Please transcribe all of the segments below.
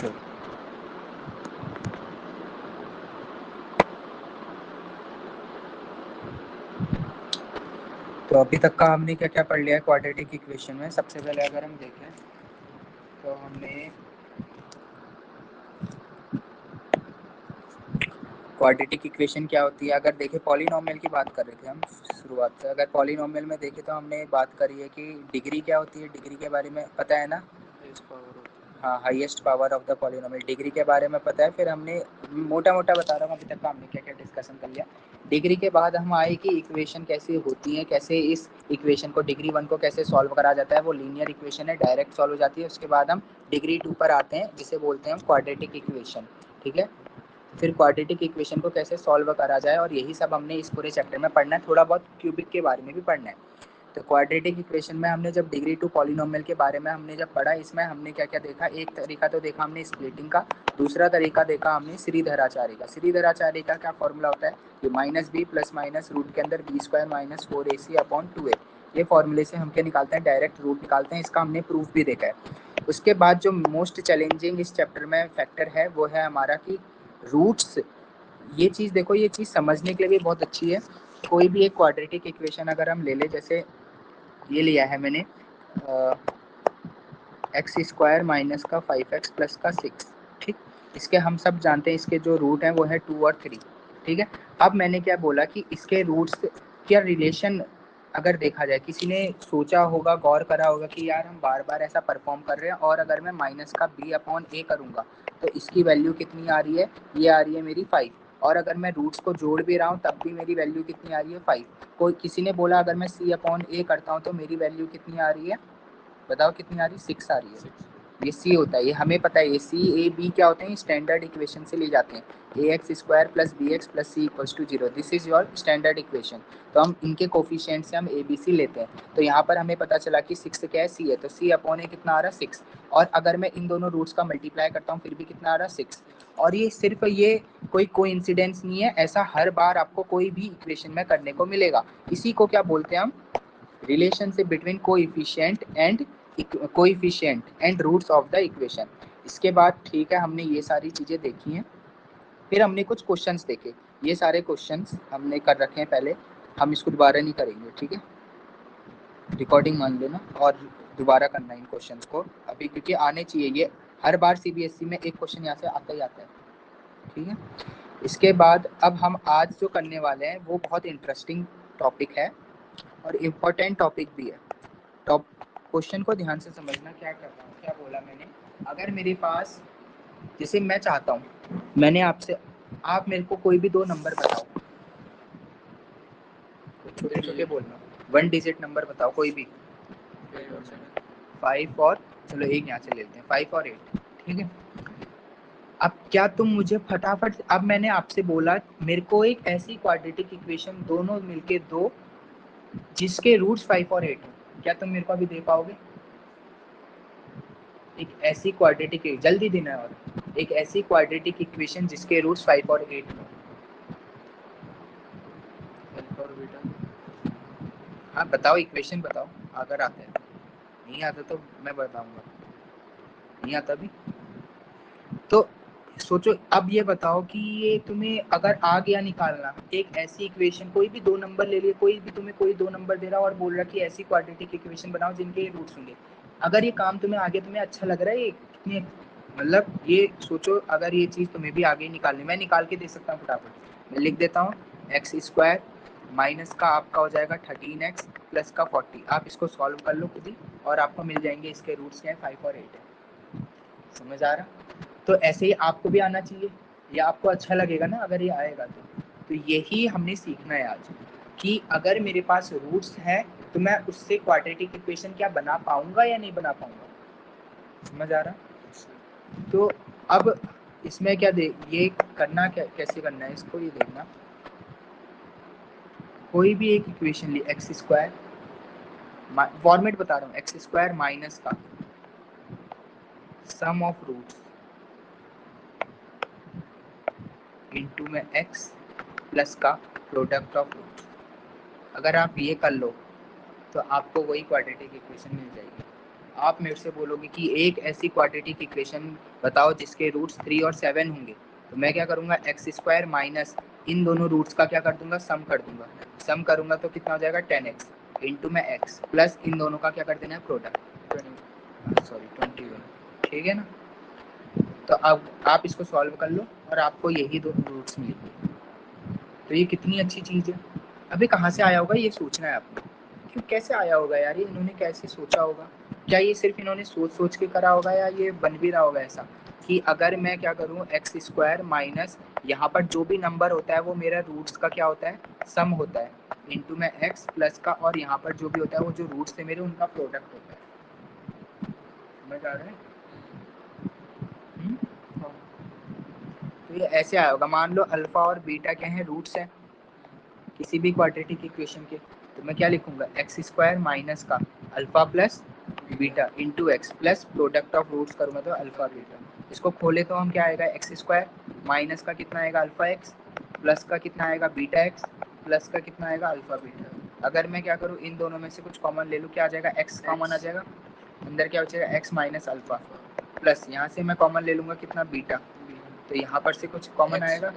चलो तो अभी तक का हमने क्या क्या पढ़ लिया है क्वाड्रेटिक इक्वेशन में। सबसे पहले अगर हम देखें तो हमने क्वाड्रेटिक इक्वेशन क्या होती है, अगर देखें पॉलिनोमियल की बात कर रहे थे हम शुरुआत से। अगर पॉलिनोमियल में देखें तो हमने बात करी है कि डिग्री क्या होती है, डिग्री के बारे में पता है ना। हाँ, highest power of the polynomial, degree के बारे में पता है। फिर हमने मोटा मोटा बता रहा हूँ अभी तक का हमने क्या क्या डिस्कशन कर लिया। डिग्री के बाद हम आए कि इक्वेशन कैसे होती है, कैसे इस इक्वेशन को डिग्री 1 को कैसे सॉल्व करा जाता है। वो लीनियर इक्वेशन है, डायरेक्ट सॉल्व हो जाती है। उसके बाद हम डिग्री 2 पर आते हैं जिसे बोलते हैं हम क्वाड्रेटिक इक्वेशन। ठीक है, फिर क्वाड्रेटिक इक्वेशन को कैसे सॉल्व करा जाए, और यही सब हमने इस पूरे चैप्टर में पढ़ना है। थोड़ा बहुत क्यूबिक के बारे में भी पढ़ना है। तो क्वाड्रेटिक इक्वेशन में हमने जब डिग्री 2 पॉलिनोमियल के बारे में हमने जब पढ़ा, इसमें हमने क्या क्या देखा। एक तरीका तो देखा हमने स्प्लिटिंग का, दूसरा तरीका देखा हमने श्रीधराचार्य का। श्रीधराचार्य का क्या फॉर्मूला होता है कि minus B plus minus root के अंदर B square minus 4ac upon 2a। ये फॉर्मूले से हम क्या निकालते हैं, डायरेक्ट रूट निकालते हैं। इसका हमने प्रूफ भी देखा है। उसके बाद जो मोस्ट चैलेंजिंग इस चैप्टर में फैक्टर है वो है हमारा कि रूट्स। ये चीज़ देखो, ये चीज़ समझने के लिए भी बहुत अच्छी है। कोई भी एक क्वाड्रेटिक इक्वेशन अगर हम ले ले, जैसे ये लिया है मैंने एक्स स्क्वायर माइनस का 5x प्लस का 6। ठीक, इसके हम सब जानते हैं इसके जो रूट हैं वो है 2 और 3। ठीक है, अब मैंने क्या बोला कि इसके रूट्स क्या रिलेशन अगर देखा जाए, किसी ने सोचा होगा, गौर करा होगा कि यार हम बार बार ऐसा परफॉर्म कर रहे हैं, और अगर मैं माइनस का b अपॉन a करूँगा तो इसकी वैल्यू कितनी आ रही है, ये आ रही है मेरी 5। और अगर मैं रूट्स को जोड़ भी रहा हूँ तब भी मेरी वैल्यू कितनी आ रही है, 5। कोई किसी ने बोला अगर मैं c अपॉन a करता हूँ तो मेरी वैल्यू कितनी आ रही है, बताओ कितनी आ रही है, 6 आ रही है। ये सी होता है, ये हमें पता है। ये सी ए बी क्या होते हैं, स्टैंडर्ड इक्वेशन से ले जाते हैं। A X square plus B X plus C equals to 0, this is your standard equation. तो हम इनके कोफिशिएंट से हम ए बी सी लेते हैं। तो यहाँ पर हमें पता चला कि 6 क्या है, सी है, तो सी अपॉन ए कितना आ रहा है, 6। और अगर मैं इन दोनों रूट्स का मल्टीप्लाई करता हूँ फिर भी कितना आ रहा है, 6। और ये सिर्फ ये कोई कोइंसिडेंस नहीं है, ऐसा हर बार आपको कोई भी इक्वेशन में करने को मिलेगा। इसी को क्या बोलते हैं हम, relationship between coefficient and roots of the equation. इसके बाद ठीक है, हमने ये सारी चीजें देखी हैं। फिर हमने कुछ क्वेश्चंस देखे। ये सारे क्वेश्चंस हमने कर रखे हैं पहले, हम इसको दोबारा नहीं करेंगे। ठीक है, रिकॉर्डिंग मान लेना और दोबारा करना इन क्वेश्चंस को अभी, क्योंकि आने चाहिए। ये हर बार सीबीएसई में एक क्वेश्चन यहाँ से आता ही आता है। ठीक है, इसके बाद अब हम आज जो करने वाले हैं वो बहुत इंटरेस्टिंग टॉपिक है और इम्पोर्टेंट टॉपिक भी है। टॉप क्वेश्चन को ध्यान से समझना, क्या कर रहा हूँ, क्या बोला मैंने। अगर मेरे पास, जैसे मैं चाहता हूँ, मैंने आपसे, आप मेरे को कोई भी 2 नंबर बताओ, छोटे छोटे बोलना, 1 डिजिट नंबर बताओ कोई भी। 5 और, चलो एक यहाँ से ले लेते हैं, 5 और 8। ठीक है, अब क्या तुम मुझे फटाफट, अब मैंने आपसे बोला मेरे को एक ऐसी क्वाड्रेटिक इक्वेशन दोनों मिलके दो जिसके रूट्स 5 और 8 हो, क्या तुम मेरे को अभी दे पाओगे। एक ऐसी क्वाड्रेटिक, जल्दी देना है, और एक ऐसी क्वाड्रेटिक इक्वेशन जिसके रूट्स 5 और 8 हो। अल्फा और बीटा, हाँ बताओ, इक्वेशन बताओ अगर आता है। नहीं आता तो मैं बताऊंगा, नहीं आता भी तो सोचो। अब ये बताओ कि ये तुम्हें अगर आ गया निकालना, एक ऐसी इक्वेशन, कोई भी 2 नंबर ले लिए, कोई भी तुम्हें कोई 2 नंबर दे रहा और बोल रहा कि ऐसी क्वाड्रेटिक इक्वेशन बनाओ जिनके रूट्स होंगे। अगर ये काम तुम्हें आगे, तुम्हें अच्छा लग रहा है, ये कितने, मतलब ये सोचो अगर ये चीज़ तुम्हें भी आगे निकालनी, मैं निकाल के दे सकता हूँ फटाफट। मैं लिख देता हूँ, एक्स स्क्वायर माइनस का आपका हो जाएगा 13x प्लस का 40। आप इसको सॉल्व कर लो खुद ही और आपको मिल जाएंगे इसके रूट्स क्या है, 5 और 8 है। समझ आ रहा। तो ऐसे ही आपको भी आना चाहिए, या आपको अच्छा लगेगा ना अगर ये आएगा तो यही हमने सीखना है आज, कि अगर मेरे पास रूट्स है तो मैं उससे क्वाड्रेटिक इक्वेशन क्या बना पाऊंगा या नहीं बना पाऊंगा। समझ आ रहा। तो अब इसमें क्या दे, ये करना क्या, कैसे करना है इसको, ये देखना। कोई भी एक इक्वेशन ली, एक्स स्क्वायर, फॉर्मेट बता रहा हूँ, एक्स स्क्वायर माइनस का सम ऑफ रूट्स इनटू में एक्स प्लस का प्रोडक्ट ऑफ रूट्स। अगर आप ये कर लो तो आपको वही क्वाड्रेटिक इक्वेशन मिल जाएगी। आप मेरे से बोलोगे कि एक ऐसी क्वाड्रेटिक इक्वेशन बताओ जिसके रूट्स 3 और 7 होंगे, तो मैं क्या करूंगा, एक्स स्क्वायर माइनस इन दोनों रूट्स का क्या कर दूंगा, सम कर दूंगा। सम करूंगा तो कितना हो जाएगा, 10x इंटू में x प्लस इन दोनों का क्या कर देना है, प्रोडक्ट, सॉरी 21, ठीक है ना। तो अब आप इसको सॉल्व कर लो और आपको यही दो रूट्स मिलेंगे। तो ये कितनी अच्छी चीज़ है। अभी कहाँ से आया होगा ये सोचना है आपको, क्यों कैसे आया होगा यार, ये इन्होंने कैसे सोचा होगा। क्या ये सिर्फ इन्होंने सोच सोच के करा होगा या ये बन भी रहा होगा ऐसा कि अगर मैं क्या करूँ, एक्स स्क्वायर माइनस यहाँ पर जो भी नंबर होता है वो मेरा रूट्स का क्या होता है, सम होता है, इंटू में एक्स प्लस का, और यहाँ पर जो भी होता है वो जो रूट्स है मेरे उनका प्रोडक्ट होता है। समझ आ रहा है। तो ये ऐसे आया होगा, मान लो अल्फा और बीटा क्या है, रूट्स है किसी भी क्वाड्रेटिक इक्वेशन के, तो मैं क्या लिखूंगा, एक्स स्क्वायर माइनस का alpha plus beta into X plus product of roots करूंगा तो अल्फा बीटा। इसको खोले तो हम क्या आएगा, एक्स स्क्वायर माइनस का कितना आएगा, अल्फा एक्स प्लस का कितना आएगा, बीटा एक्स प्लस का कितना आएगा, अल्फा बीटा। अगर मैं क्या करूँ, इन दोनों में से कुछ कॉमन ले लूँ, क्या आ जाएगा, एक्स कॉमन आ जाएगा, अंदर क्या बचेगा, एक्स माइनस अल्फा प्लस यहाँ से मैं कॉमन ले लूँगा कितना, बीटा, तो यहाँ पर से कुछ कॉमन आएगा,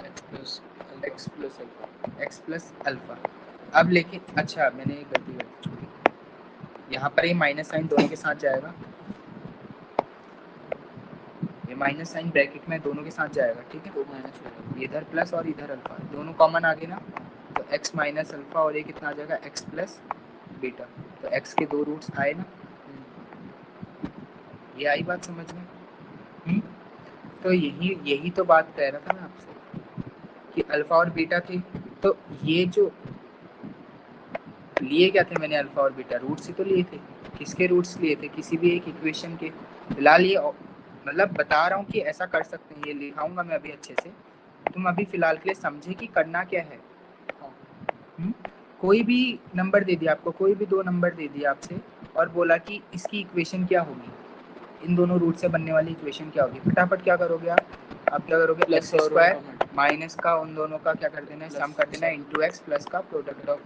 एक्स प्लस अल्फा। अब लेकिन अच्छा मैंने एक गलती कर दी, यहाँ पर ये माइनस साइन दोनों के साथ जाएगा, ये माइनस साइन ब्रैकेट में दोनों के साथ जाएगा, ठीक है, तो माइनस हो जाएगा, इधर प्लस और इधर अल्फा, दोनों कॉमन आ गए ना, तो एक्स माइनस अल्फा और ये कितना आ जाएगा, एक्स प्लस बीटा। तो एक्स के दो रूट्स आए ना, ये आई बात समझ में। तो यही यही तो बात कह रहा था मैं आपसे कि अल्फा और बीटा थी, तो ये जो लिए क्या थे मैंने, अल्फा और बीटा रूट्स ही तो लिए थे। किसके रूट्स लिए थे, किसी भी एक इक्वेशन के। फिलहाल ये मतलब बता रहा हूँ कि ऐसा कर सकते हैं, ये लिखाऊंगा मैं अभी अच्छे से, तुम अभी फिलहाल के लिए समझे कि करना क्या है। कोई भी नंबर दे दिया आपको, कोई भी दो नंबर दे दिया आपसे और बोला कि इसकी इक्वेशन क्या होगी, इन दोनों रूट से बनने वाली इक्वेशन क्या होगी, फटाफट क्या करोगे आप क्या करोगे, एक्स स्क्वायर माइनस का उन दोनों का क्या कर देना है, सम कर देना है, इंटू एक्स प्लस का प्रोडक्ट ऑफ।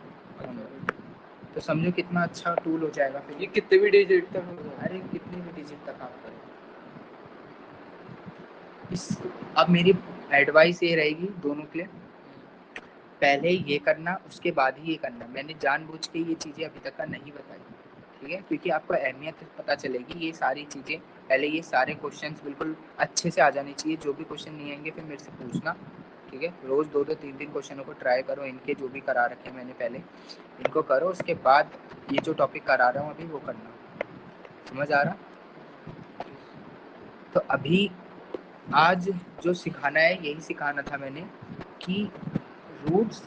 तो समझो कितना अच्छा टूल हो जाएगा फिर। ये कितने भी डिजिट तक हो जाएगा, अरे कितने भी डिजिट तक आप करें इस। अब मेरी एडवाइस ये रहेगी दोनों के लिए, पहले ये करना उसके बाद ही ये करना। मैंने जानबूझ के ये चीज़ें अभी तक का नहीं बताई, ठीक है, क्योंकि आपको अहमियत पता चलेगी ये सारी चीज़ें। पहले ये सारे क्वेश्चंस बिल्कुल अच्छे से आ जाने चाहिए, जो भी क्वेश्चन नहीं आएंगे फिर मेरे से पूछना, ठीक है। रोज़ दो दो तीन तीन क्वेश्चनों को ट्राई करो, इनके जो भी करा रखे हैं मैंने पहले इनको करो, उसके बाद ये जो टॉपिक करा रहा हूँ अभी वो करना। समझ आ रहा। तो अभी आज जो सिखाना है यही सिखाना था मैंने कि रूट्स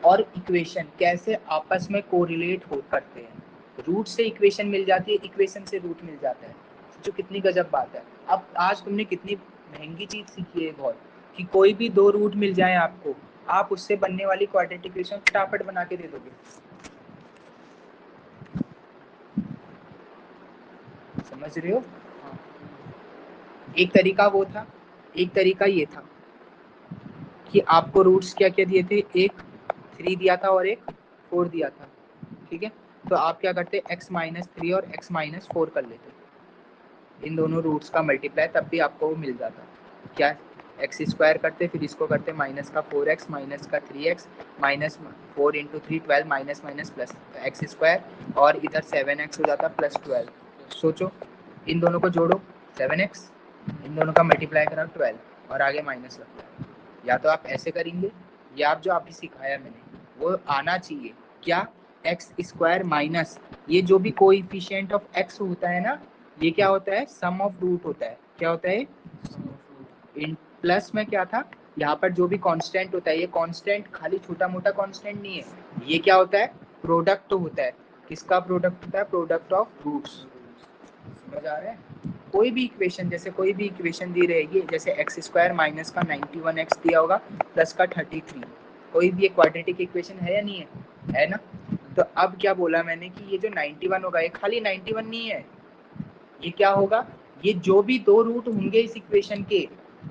और इक्वेशन कैसे आपस में कोरिलेट हो करते हैं। रूट से इक्वेशन मिल जाती है, इक्वेशन से रूट मिल जाता है। जो कितनी गजब बात है। अब आज तुमने कितनी महंगी चीज सीखी है बहुत, कि कोई भी दो रूट मिल जाए आपको, आप उससे बनने वाली क्वाड्रेटिक इक्वेशन फटाफट बना के दे दोगे। समझ रहे हो। एक तरीका वो था, एक तरीका ये था कि आपको रूट्स क्या क्या दिए थे, एक 3 दिया था और एक 4 दिया था, ठीक है। तो आप क्या करते, x माइनस 3 और x माइनस 4 कर लेते, इन दोनों रूट्स का मल्टीप्लाई, तब भी आपको वो मिल जाता। क्या, एक्स स्क्वायर करते, फिर इसको करते माइनस का 4x माइनस का 3x minus 4 into 3 12 minus minus plus x square, और इधर 7x हो जाता प्लस 12। सोचो इन दोनों को जोड़ो 7x, इन दोनों का मल्टीप्लाई करा 12 और आगे माइनस लगता है। या तो आप ऐसे करेंगे या आप जो अभी सिखाया मैंने वो आना चाहिए। क्या, एक्स स्क्वायर माइनस ये जो भी कोएफिशिएंट ऑफ एक्स होता है ना, ये क्या होता है, सम ऑफ रूट होता है। क्या होता है, इन प्लस में क्या था, यहाँ पर जो भी कांस्टेंट होता है, ये कांस्टेंट खाली छोटा मोटा कांस्टेंट नहीं है, ये क्या होता है, प्रोडक्ट तो होता है। किसका प्रोडक्ट होता है, प्रोडक्ट ऑफ रूट्स। समझ आ रहा है। कोई भी इक्वेशन, जैसे कोई भी इक्वेशन दी रहेगी, जैसे एक्स स्क्वायर माइनस का 91x दिया होगा प्लस का 33, कोई भी एक क्वाड्रेटिक इक्वेशन है या नहीं है, है ना। तो अब क्या बोला मैंने कि ये जो 91 होगा, ये खाली 91 नहीं है, ये क्या होगा, ये जो भी दो रूट होंगे इस इक्वेशन के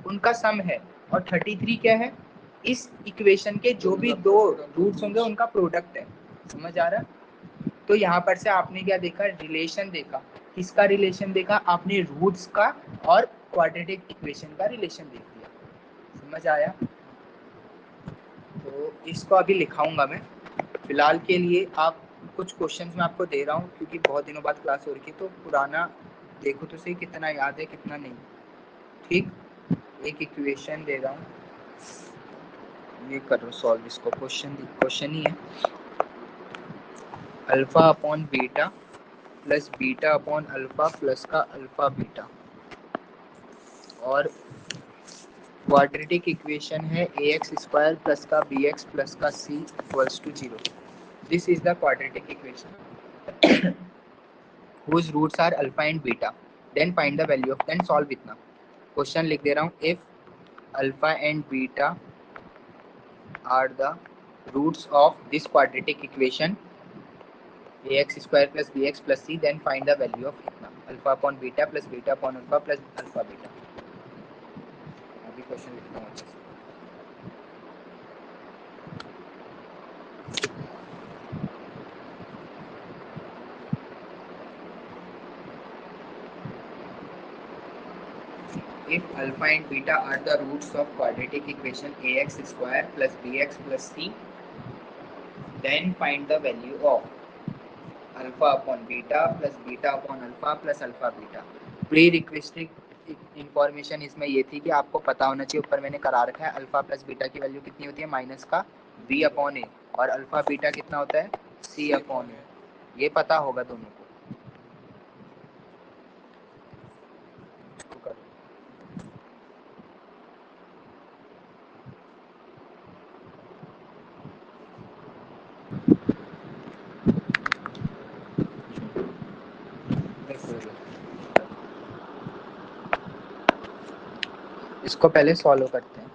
उनका सम है, और 33 क्या है, इस इक्वेशन के जो भी दो रूट्स होंगे उनका प्रोडक्ट है। समझ आ रहा है। तो यहाँ पर से आपने क्या देखा, रिलेशन देखा किसका रिलेशन देखा आपने, रूट्स का और क्वाड्रेटिक इक्वेशन का रिलेशन देख लिया। समझ आया? तो इसको अभी लिखाऊंगा मैं। फिलहाल के लिए आप कुछ क्वेश्चंस मैं आपको दे रहा हूँ क्योंकि बहुत दिनों बाद क्लास हो रही है, तो पुराना देखो तो सही कितना याद है कितना नहीं। ठीक, एक इक्वेशन दे रहा हूँ, ये करो सॉल्व इसको। क्वेश्चन ही है, alpha upon beta plus beta upon alpha plus का अल्फा बीटा, और क्वाड्रेटिक इक्वेशन है ax स्क्वायर प्लस का bx प्लस का c equals to 0। This is the quadratic equation whose roots are alpha and beta, then find the value of, then solve इतना। Question लिख दे रहा हूँ, if alpha and beta are the roots of this quadratic equation ax square plus bx plus c, then find the value of इतना, alpha upon beta plus beta upon alpha plus alpha beta। अभी question लिखता हूँ अच्छे से। If alpha and beta are the roots of quadratic equation ax square plus bx plus c, then find the value of alpha upon beta plus beta upon alpha plus alpha beta। Pre requesting information इसमें ये थी कि आपको पता होना चाहिए, ऊपर मैंने करा रखा है अल्फा प्लस बीटा की वैल्यू कितनी होती है, माइनस का b अपॉन ए, और अल्फा बीटा कितना होता है, c अपॉन ए। ये पता होगा दोनों को। इसको पहले सॉल्व करते हैं।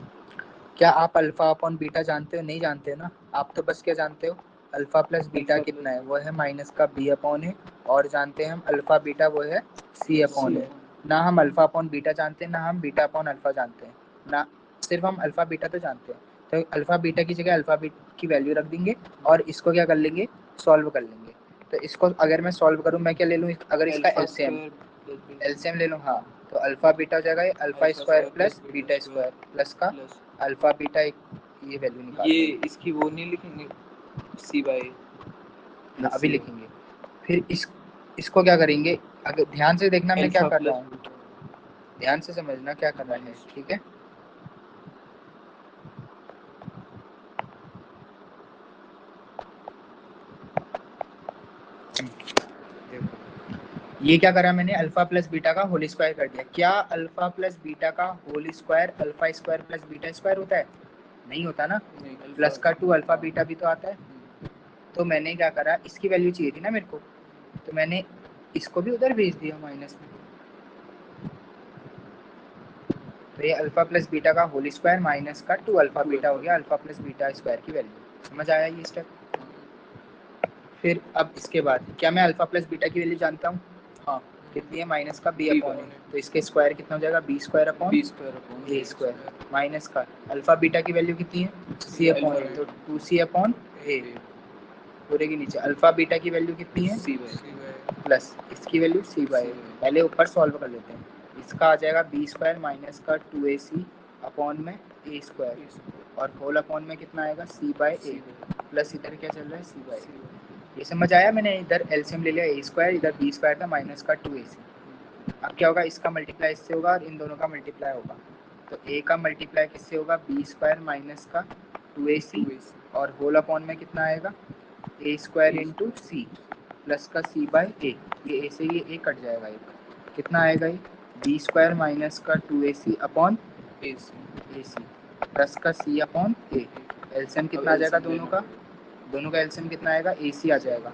क्या आप अल्फा अपॉन बीटा जानते हो? नहीं जानते हो ना, आप तो बस क्या जानते हो, अल्फा प्लस बीटा कितना है, वो है माइनस का बी अपॉन है, और जानते हैं हम अल्फा बीटा वो है सी अपॉन है। ना हम अल्फा अपॉन बीटा जानते हैं, ना हम बीटा अपॉन अल्फा जानते हैं, ना सिर्फ हम अल्फा बीटा तो जानते हैं। तो अल्फा बीटा की जगह अल्फा बीटा की वैल्यू रख देंगे और इसको क्या कर लेंगे, सॉल्व कर लेंगे। तो इसको अगर मैं सॉल्व करूँ, मैं क्या ले लूँ, अगर इसका एलसीएम ले लूँ, हाँ, तो अल्फा बीटा हो जाएगा alpha square plus beta square plus का अल्फा बीटा, ये वैल्यू निकाल, ये इसकी वो नहीं लिखेंगे सी बाई, अभी लिखेंगे। फिर इसको क्या करेंगे, अगर ध्यान से देखना मैं क्या कर रहा हूँ, ध्यान से समझना क्या कर रहा है, ठीक है। ये क्या करा मैंने, अल्फा प्लस बीटा का होल स्क्वायर कर दिया। क्या अल्फा प्लस बीटा का whole square alpha square plus beta square होता है? नहीं होता ना, प्लस का 2 अल्फा बीटा भी तो आता है। तो मैंने क्या करा, इसकी वैल्यू चाहिए थी ना मेरे को, तो मैंने इसको भी उधर भेज दिया माइनस में। तो ये अल्फा प्लस बीटा का होल स्क्वायर माइनस का 2 अल्फा बीटा हो गया अल्फा प्लस बीटा स्क्वायर की वैल्यू। समझ आया ये स्टेप? फिर अब इसके बाद क्या मैं अल्फा प्लस बीटा की वैल्यू जानता हूँ? हाँ, कितनी है, माइनस का बी अपॉन ए, तो इसके स्क्वायर कितना हो जाएगा, बी स्क्वायर अपॉन ए स्क्वायर, माइनस का अल्फा बीटा की वैल्यू कितनी है, सी अपॉन ए, तो 2c अपॉन ए, पूरे के नीचे अल्फा बीटा की वैल्यू कितनी है, सी प्लस इसकी वैल्यू सी बाई। पहले ऊपर सॉल्व कर लेते हैं। इसका आ जाएगा बी स्क्वायर माइनस का 2ac अपॉन में ए स्क्वायर, और होल अपॉन में कितना आएगा, सी बाई ए, प्लस इधर क्या चल रहा है, सी बाई ए। ये समझ आया? मैंने इधर एलसीएम ले लिया ए स्क्वायर, इधर बी स्क्वायर था माइनस का 2ac। अब क्या होगा, इसका मल्टीप्लाई इससे होगा और इन दोनों का मल्टीप्लाई होगा। तो ए का मल्टीप्लाई किससे होगा, बी स्क्वायर माइनस का 2ac, और होल अपॉन में कितना आएगा, ए स्क्वायर इंटू सी प्लस का सी बाई ए। ये ए से ये ए कट जाएगा, एक कितना आएगा, ये बी स्क्वायर माइनस का 2ac अपॉन ए सी प्लस का सी अपॉन ए। एलसीएम कितना आ जाएगा दोनों का एलसीएम कितना आएगा, ए सी आ जाएगा।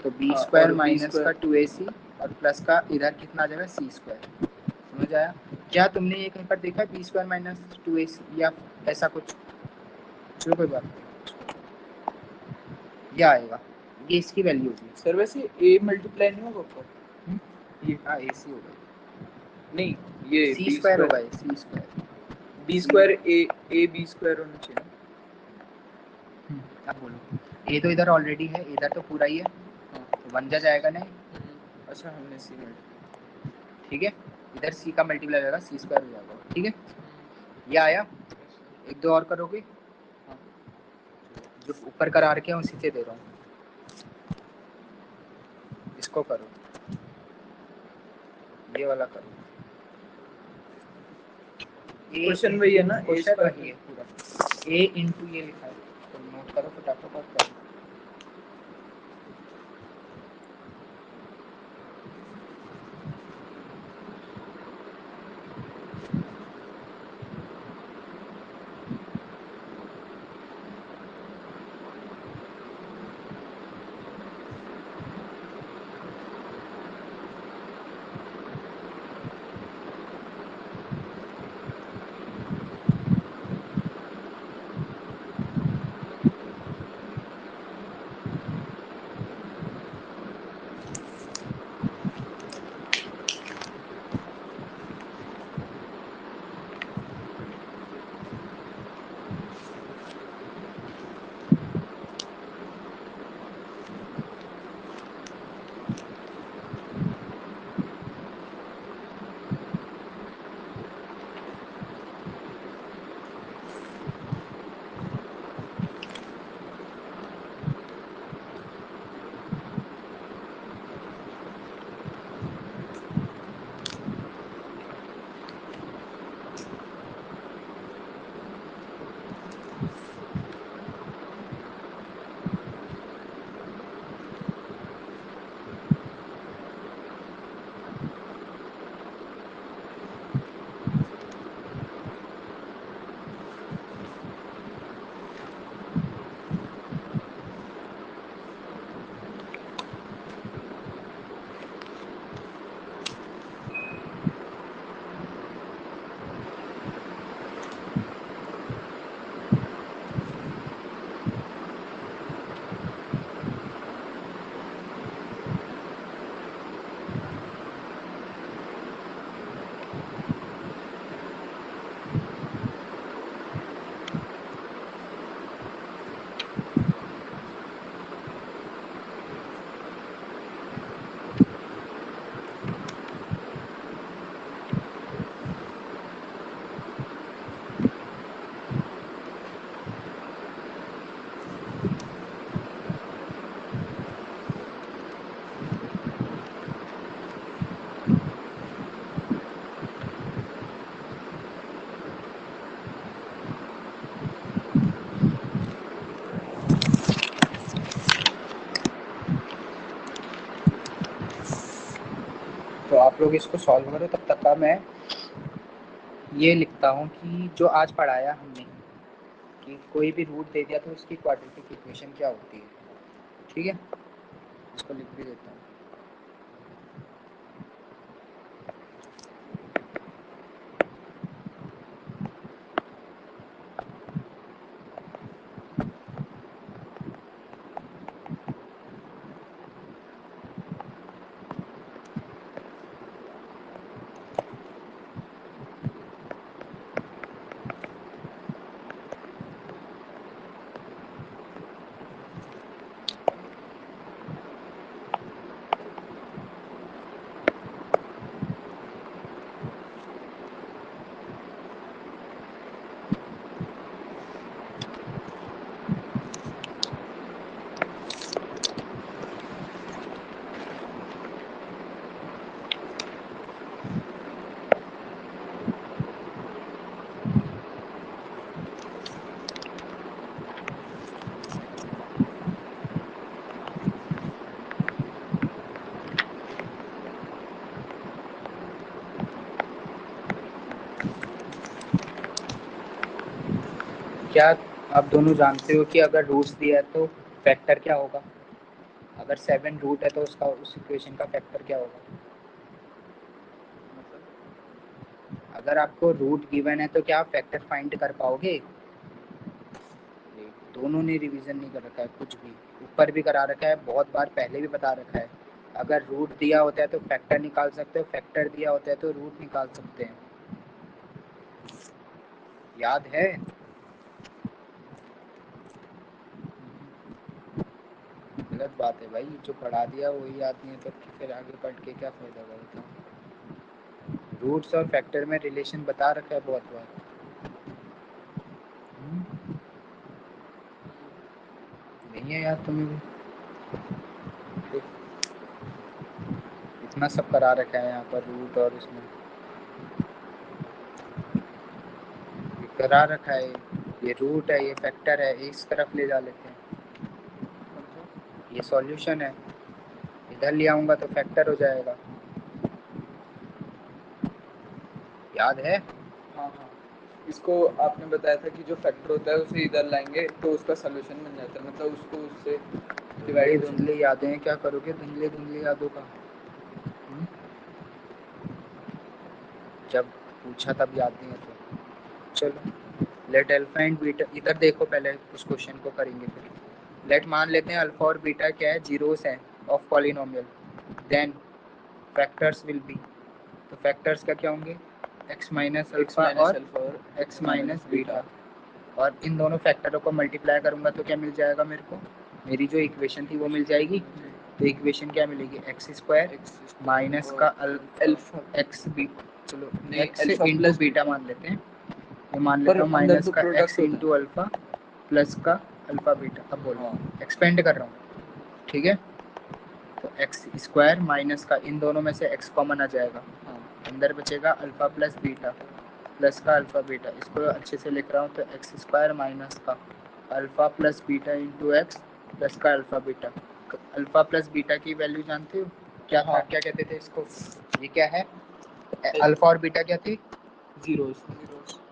तो बी स्क्वायर माइनस का 2ac और प्लस का इधर कितना आ जाएगा, सी स्क्वायर। समझ आया? क्या तुमने ये कहीं पर देखा है बी स्क्वायर माइनस 2ac या ऐसा कुछ? चलो कोई बात नहीं, ये आएगा, ये इसकी वैल्यू होगी। सर वैसे ए मल्टीप्लाई नहीं होगा ऊपर, ये हाँ ए सी होगा, नहीं ये सी स्क्वायर होगा, ये C square, B square A B square होना चाहिए। अब बोलो, ए तो इधर ऑलरेडी है, इधर तो पूरा ही है, तो बन जाएगा नहीं, अच्छा हमने सी मल्टीप्लाई। ठीक है, इधर सी का मल्टीप्लाई होगा, सी स्क्वायर हो जाएगा। ठीक है, ये आया। एक दो और करोगे? हाँ। जो ऊपर करा रखे हैं उसी से दे रहा हूँ, इसको करो, ये वाला करो। क्वेश्चन वही है ना, क्वेश्चन वही है पूरा, ए इंटू ये लिखा है, तो नोट करो फटाफट और करो। तो आप लोग इसको सॉल्व करो, तब तक का मैं ये लिखता हूँ कि जो आज पढ़ाया हमने कि कोई भी रूट दे दिया तो उसकी क्वाड्रेटिक इक्वेशन क्या होती है। ठीक है, इसको लिख भी देता हूँ। क्या आप दोनों जानते हो कि अगर रूट्स दिया है तो फैक्टर क्या होगा? अगर 7 रूट है तो उसका उस इक्वेशन का फैक्टर क्या होगा? अगर आपको रूट गिवन है तो क्या आप फैक्टर फाइंड कर पाओगे? दोनों ने रिवीजन नहीं कर रखा है कुछ भी, ऊपर भी करा रखा है, बहुत बार पहले भी बता रखा है। अगर रूट दिया होता है तो फैक्टर निकाल सकते हो, फैक्टर दिया होता है तो रूट निकाल सकते हैं। याद है? गलत बात है भाई, जो पढ़ा दिया वही याद नहीं है तो फिर आगे पढ़ के क्या फायदा होगा बताओ। रूट्स और फैक्टर में रिलेशन बता रखा है बहुत बार। नहीं है याद तुम्हें भी? इतना सब करा रखा है यहाँ पर रूट और इसमें ये करा रखा है। ये रूट है, ये फैक्टर है, इस तरफ ले जा लेते हैं। ये सॉल्यूशन है, इधर ले आऊंगा तो फैक्टर हो जाएगा। याद है? हाँ हाँ, इसको आपने बताया था कि जो फैक्टर होता है उसे इधर लाएंगे तो उसका सोल्यूशन बन जाता है, मतलब उसको उससे धुंधले डिवाइड। धुंधले यादें क्या करोगे, धुंधले धुंधले यादों का। जब पूछा तब याद नहीं है तो चलो। लेट अल्फा एंड बीटा, इधर देखो पहले उस क्वेश्चन को करेंगे फिर। लेट मान लेते हैं अल्फा और बीटा क्या है, जीरोस हैं of polynomial. Then factors will be, तो फैक्टर्स का क्या होंगे, x माइनस अल्फा और x माइनस बीटा। और इन दोनों फैक्टरों को मल्टीप्लाई करूंगा तो क्या मिल जाएगा मेरे को, मेरी जो इक्वेशन थी वो मिल जाएगी। तो इक्वेशन क्या मिलेगी, एक्स स्क्वायर माइनस का अल्फा एक्स बी, चलो एक्स इंटू बीटा मान लेते हैं। ये मान लेता हूँ माइनस का एक्स इंटू अल्फा प्लस का अल्फा बीटा। अब बोलो, एक्सपेंड कर रहा हूँ, ठीक है। तो एक्स स्क्वायर माइनस का, इन दोनों में से एक्स कॉमन आ जाएगा, अंदर बचेगा अल्फा प्लस बीटा प्लस का अल्फा बीटा। इसको अच्छे से लिख रहा हूँ तो एक्स स्क्वायर माइनस का alpha plus beta into X plus का alpha beta. Alpha plus beta की वैल्यू जानते हो क्या था, क्या कहते थे इसको, ये क्या है, अल्फा और बीटा क्या थी, जीरोस।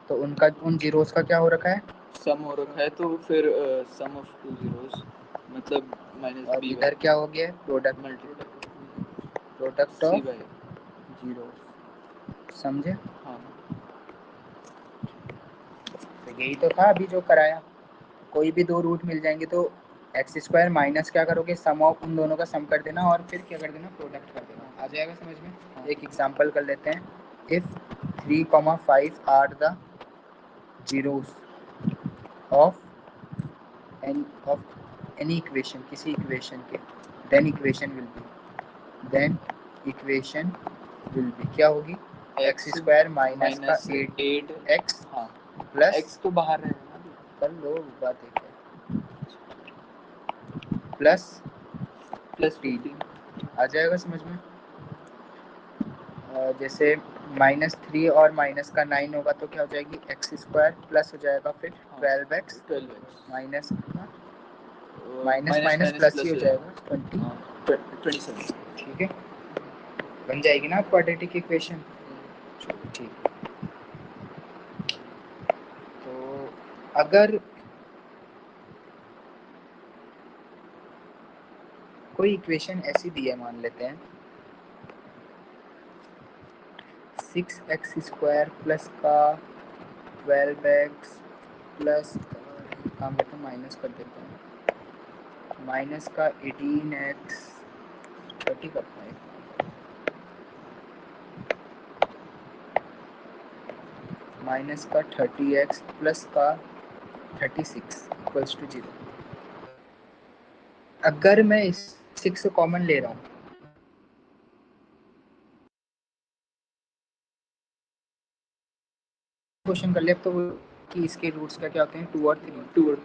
तो उनका उन जीरोस का क्या हो रखा है, सम हो रखा है, तो फिर सम ऑफ टू जीरोस मतलब माइनस और बी इधर क्या हो गया, product C of by. Zero, समझे। हाँ तो यही तो था अभी जो कराया। कोई भी दो रूट मिल जाएंगे तो एक्स स्क्वायर माइनस क्या करोगे, सम ऑफ उन दोनों का सम कर देना और फिर क्या कर देना, प्रोडक्ट कर देना, आ जाएगा समझ में। एक एग्जांपल कर लेते हैं। If 3, 5 are the zeros of any equation, किसी इक्वेशन के, then equation will be, then equation will be क्या होगी, एक्स स्क्वायर माइनस का 8x हाँ, प्लस, एक्स तो बाहर रहेगा ना, कर लो बात एक है, प्लस प्लस 15 आ जाएगा समझ में। जैसे -3 और माइनस का 9 होगा तो क्या हो जाएगी, एक्स स्क्वायर प्लस हो जाएगा फिर 12x 12x माइनस का माइनस माइनस प्लस ही हो जाएगा 27। ठीक है, बन जाएगी ना क्वाड्रेटिक इक्वेशन। चलो ठीक है। तो अगर कोई इक्वेशन ऐसी दी है, मान लेते हैं 6x स्क्वायर प्लस का 12x प्लस, काम करते हैं माइनस कर देते हैं, माइनस का 18x 30 करता है, माइनस का 30x प्लस का 36 इक्वल्स टू 0। अगर मैं इस 6 कॉमन ले रहा हूँ, क्वेश्चन कर लिया तो वो कि इसके रूट्स का क्या होते हैं, 2 और 3।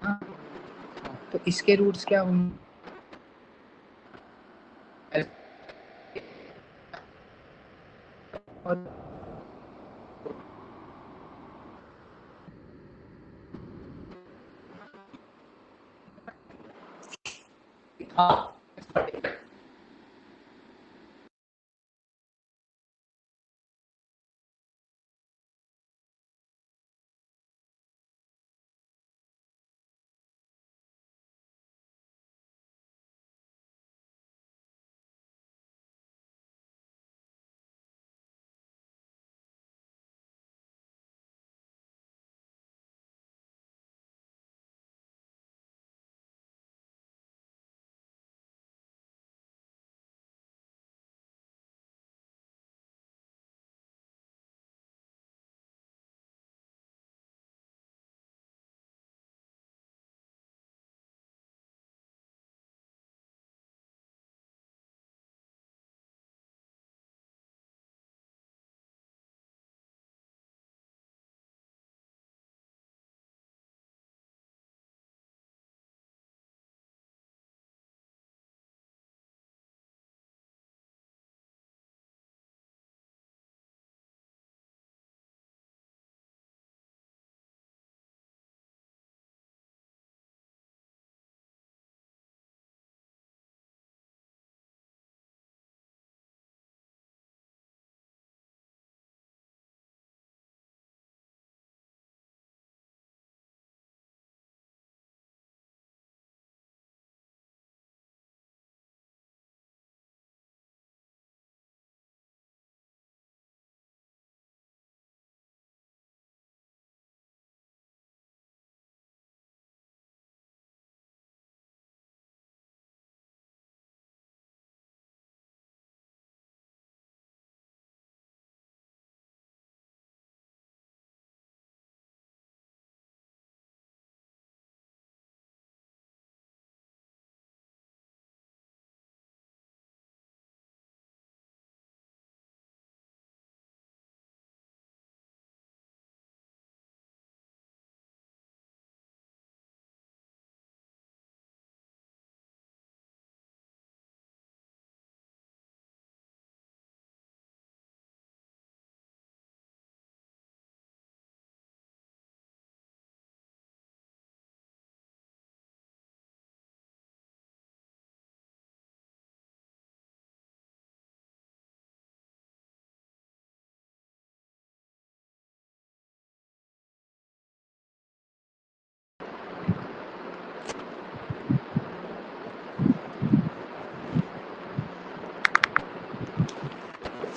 हाँ, तो इसके रूट्स क्या होंगे, और हाँ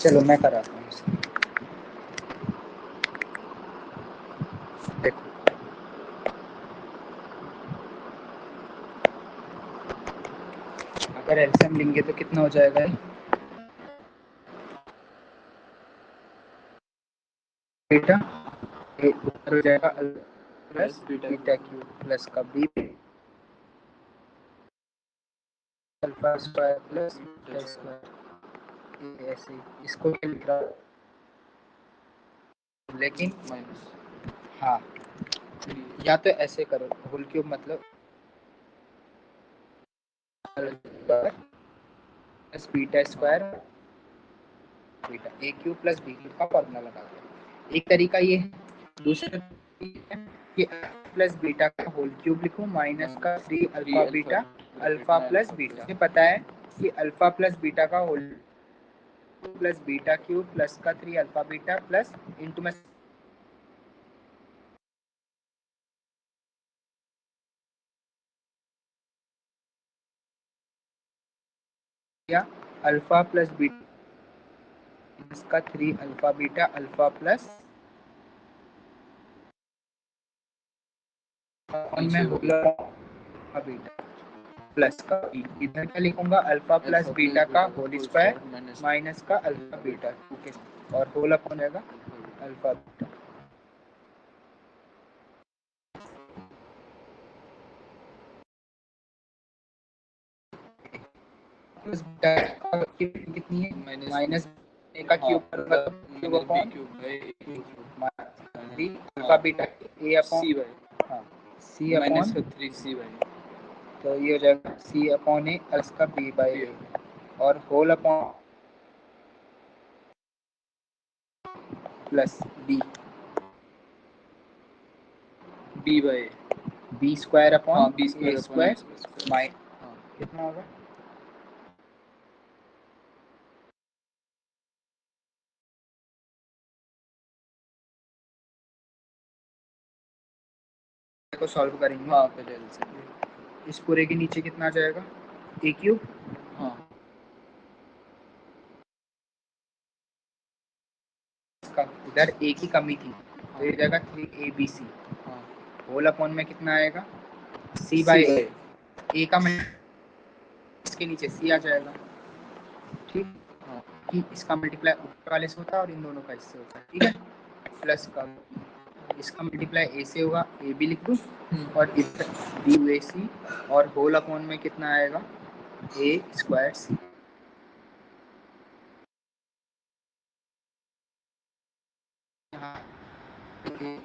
चलो मैं कराता हूँ इसको। देखो अगर एलसीएम लेंगे तो कितना हो जाएगा, बीटा ऊपर हो जाएगा प्लस बीटा क्यूब प्लस का B alpha square plus beta square, ऐसे इसको लिख रहा हूँ लेकिन माइनस, हाँ या तो ऐसे करो होल क्यूब मतलब plus beta square beta A cube plus B cube का फॉर्मूला लगा दो। एक तरीका ये है, दूसरा कि प्लस बीटा का होल क्यूब लिखो माइनस का 3 alpha beta alpha plus beta. मुझे पता है कि अल्फा प्लस बीटा का whole plus beta cube plus का 3 अल्फा बीटा प्लस इंटू में अल्फा प्लस बीटा इसका 3 अल्फा बीटा अल्फा प्लस में होगा बीटा प्लस का इधर क्या लिखूंगा अल्फा प्लस बीटा का होल स्क्वायर माइनस का अल्फा बीटा, ओके, और होल अपॉन रहेगा अल्फा बीटा। प्लस बीटा कितनी है माइनस ए का cube cube upon alpha beta A upon C by, हाँ सी अपॉन 3 सी बाई, तो ये हो जाएगा सी अपॉन ए प्लस का बी बाई ए और whole upon plus B B by B square upon B square minus कितना होगा, को सॉल्व करेंगे। हाँ पहले से इस पूरे के नीचे कितना आ जाएगा ए क्यूब, हाँ इधर ए की कमी थी तो ये जाएगा 3abc, हाँ होल अपॉन में कितना आएगा सी बाई ए का मैं इसके नीचे सी आ जाएगा, ठीक, हाँ कि इसका मल्टीप्लाई ऊपर वाले से होता है और इन दोनों का इससे होता है, ठीक है, प्लस का इसका मल्टीप्लाई ए से होगा ए भी लिख दूँ और इधर बी ए सी और होल अपॉन में कितना आएगा ए स्क्वायर सी,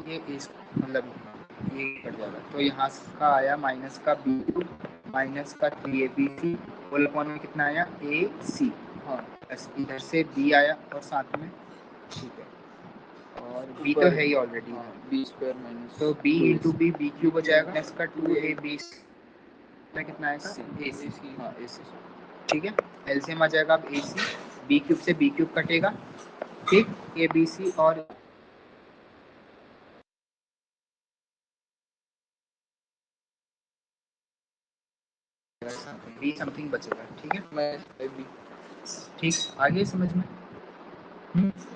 ये इस मतलब ये कट जाएगा तो यहाँ का आया माइनस का बी माइनस का 3abc होल अपॉन में कितना आया ए सी, हाँ इधर से बी आया और साथ में, ठीक है, और बी तो है ही ऑलरेडी, बी स्क्वायर माइनस तो B into B B cube हो जाएगा इसका 2ab में कितना आएगा ए सी, हाँ ए सी, ठीक है, एलसीएम आ जाएगा अब ए सी बी क्यूब से बी क्यूब कटेगा, ठीक, ए बी सी और बी समथिंग बचेगा, ठीक है, मैं बी, ठीक, आगे समझ में,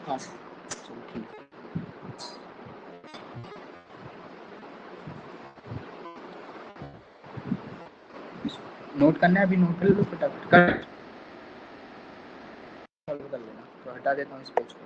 हाँ चलो ठीक, नोट करना है अभी, नोट कर लो फटाफट कर लेना, तो हटा देता हूँ इस पेज को।